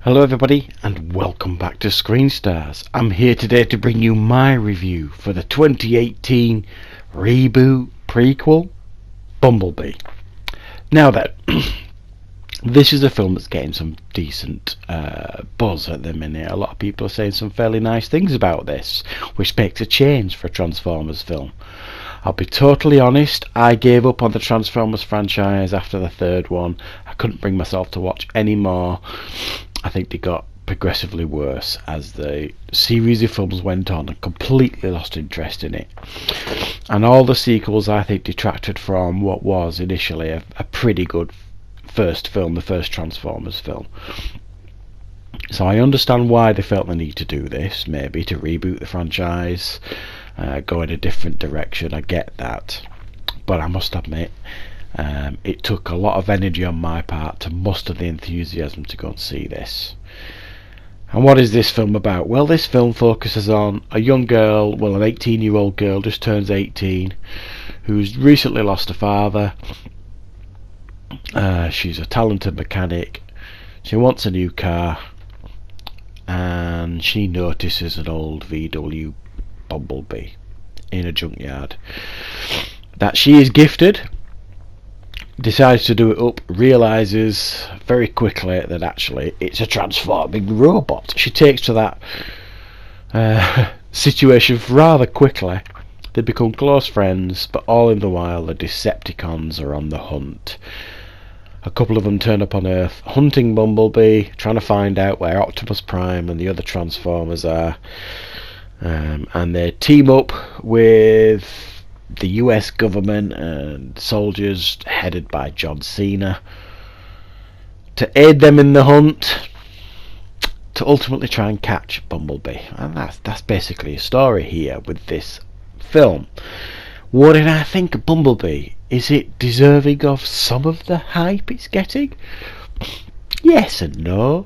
Hello everybody and welcome back to Screen Stars. I'm here today to bring you my review for the 2018 reboot prequel Bumblebee. Now then, this is a film that's getting some decent buzz at the minute. A lot of people are saying some fairly nice things about this, which makes a change for a Transformers film. I'll be totally honest, I gave up on the Transformers franchise after the third one. I couldn't bring myself to watch any more. I think they got progressively worse as the series of films went on and completely lost interest in it. And all the sequels, I think, detracted from what was initially a pretty good first film, the first Transformers film. So I understand why they felt the need to do this, maybe to reboot the franchise, go in a different direction. I get that. But I must admit, it took a lot of energy on my part to muster the enthusiasm to go and see this. And what is this film about? Well, this film focuses on a young girl, well, an 18-year-old girl, just turns 18, who's recently lost a father. She's a talented mechanic. She wants a new car, and she notices an old VW Bumblebee in a junkyard that she is gifted. Decides to do it up, realises very quickly that actually it's a transforming robot. She takes to that situation rather quickly. They become close friends, but all in the while the Decepticons are on the hunt. A couple of them turn up on Earth hunting Bumblebee, trying to find out where Optimus Prime and the other Transformers are, and they team up with the US government and soldiers headed by John Cena to aid them in the hunt to ultimately try and catch Bumblebee. And that's basically a story here with this film. What did I think of Bumblebee? Is it deserving of some of the hype it's getting? Yes and no.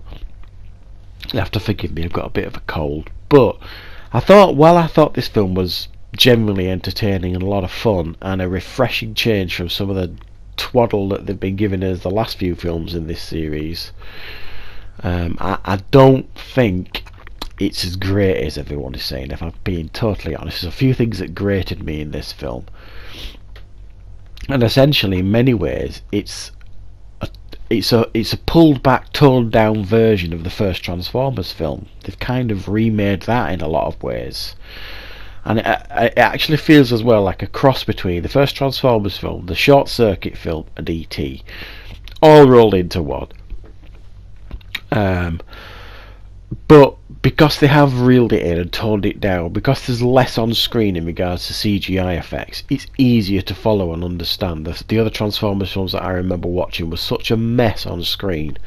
You have to forgive me, I've got a bit of a cold. But I thought this film was generally entertaining and a lot of fun, and a refreshing change from some of the twaddle that they've been giving us the last few films in this series. I don't think it's as great as everyone is saying, if I'm being totally honest. There's a few things that grated me in this film, and essentially in many ways it's a pulled back, toned down version of the first Transformers film. They've kind of remade that in a lot of ways. And it actually feels as well like a cross between the first Transformers film, the Short Circuit film, and E.T. all rolled into one. But because they have reeled it in and toned it down, because there's less on screen in regards to CGI effects, it's easier to follow and understand. The other Transformers films that I remember watching was such a mess on screen.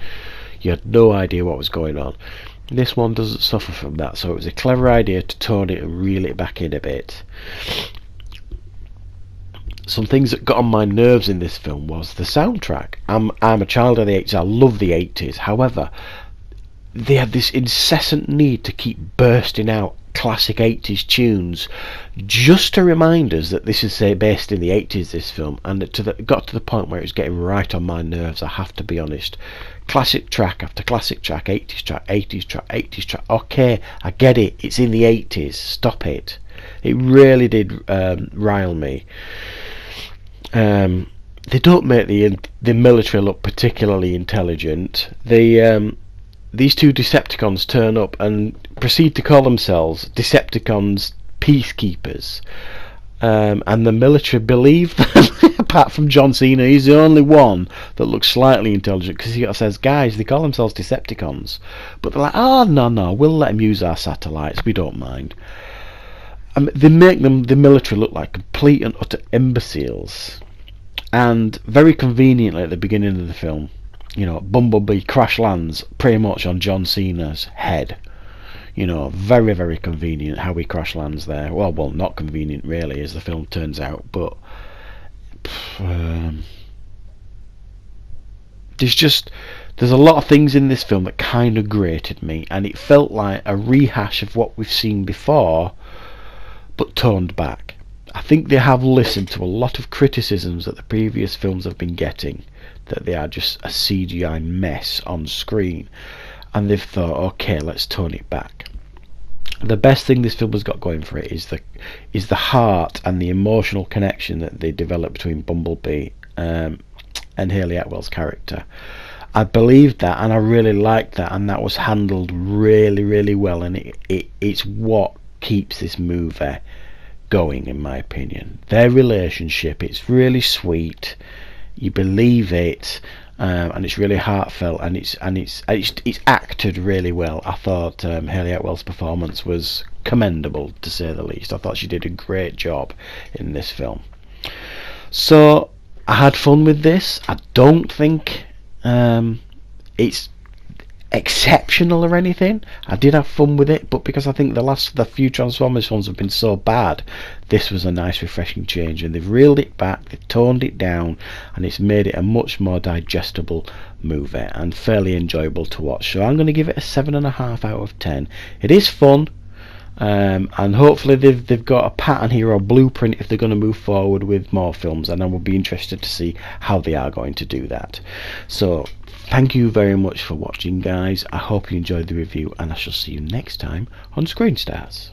You had no idea what was going on. This one doesn't suffer from that, so it was a clever idea to tone it and reel it back in a bit. Some things that got on my nerves in this film was the soundtrack. I'm a child of the 80s, I love the 80s. However, they had this incessant need to keep bursting out classic 80s tunes just to remind us that this is based in the 80s, this film, and it got to the point where it was getting right on my nerves, I have to be honest. Classic track after classic track, 80s track, 80s track, 80s track. Okay, I get it, it's in the 80s, stop it. It really did rile me. They don't make the military look particularly intelligent. These two Decepticons turn up and proceed to call themselves Decepticons Peacekeepers, and the military believe them. Apart from John Cena, he's the only one that looks slightly intelligent, because he says, guys, they call themselves Decepticons, but they're like, oh no, we'll let them use our satellites, we don't mind. They make the military look like complete and utter imbeciles. And very conveniently at the beginning of the film, you know, Bumblebee crash lands pretty much on John Cena's head. You know, very, very convenient how he crash lands there. Well, not convenient really, as the film turns out, but there's a lot of things in this film that kind of grated me, and it felt like a rehash of what we've seen before, but toned back. I think they have listened to a lot of criticisms that the previous films have been getting, that they are just a CGI mess on screen, and they've thought, okay, let's tone it back. The best thing this film has got going for it is the heart and the emotional connection that they develop between Bumblebee and Hayley Atwell's character. I believed that, and I really liked that, and that was handled really, really well, and it's what keeps this movie going, in my opinion. Their relationship, it's really sweet, you believe it, and it's really heartfelt, and it's acted really well. I thought Hayley Atwell's performance was commendable, to say the least. I thought she did a great job in this film. So I had fun with this. I don't think it's exceptional or anything. I did have fun with it, but because I think the few Transformers films have been so bad, this was a nice refreshing change, and they've reeled it back, they've toned it down, and it's made it a much more digestible movie and fairly enjoyable to watch. So I'm going to give it a 7.5 out of 10. It is fun, and hopefully they've got a pattern here or blueprint if they're going to move forward with more films, and I will be interested to see how they are going to do that. So thank you very much for watching, guys. I hope you enjoyed the review, and I shall see you next time on Screen Stars.